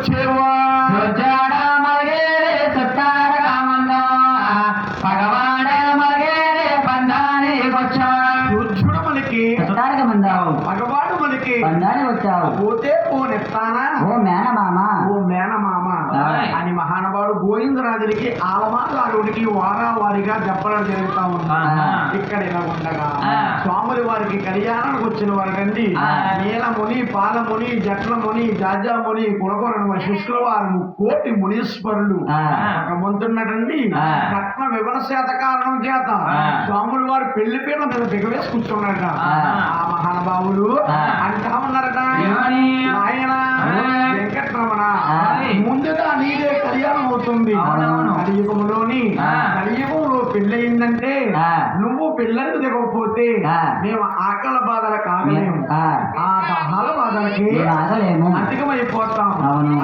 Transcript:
వచ్చేవా మగవాడు మనకి వచ్చావు పోతే పోనెత్తానా ఓ మేనమామ ఓ మేనమామ అని మహానుభావుడు గోవిందరాజునికి ఆలమారుడికి వారావారిగా దెబ్బలు జరుగుతా ఉన్నా ఇక్కడ ఇలా ఉండగా స్వాముల వారికి కళ్యాణానికి వచ్చిన వారికండి నీలముని పాలముని జట్లముని జాజాముని కులకొరను శిష్యుల వారు కోటి మునీశ్వరులు ఒక ముందున్నటండి రత్న వివర శాత కారణం చేత స్వాముల వారు పెళ్లి పీట మీద దిగవేసి కూర్చున్నారట ఆ మహానుభావులు అంటా ఉన్నారట ఆయన వెంకటరమణ ముందుగా నీదే కళ్యాణం అవుతుంది కలియుగంలోని కలియుగంలో పెళ్ళయిందంటే నువ్వు పిల్లలకు దిగకపోతే మేము ఆకల బాధలు కాగలేము ఆ దహాల బాధలకి అధికమైపోతాం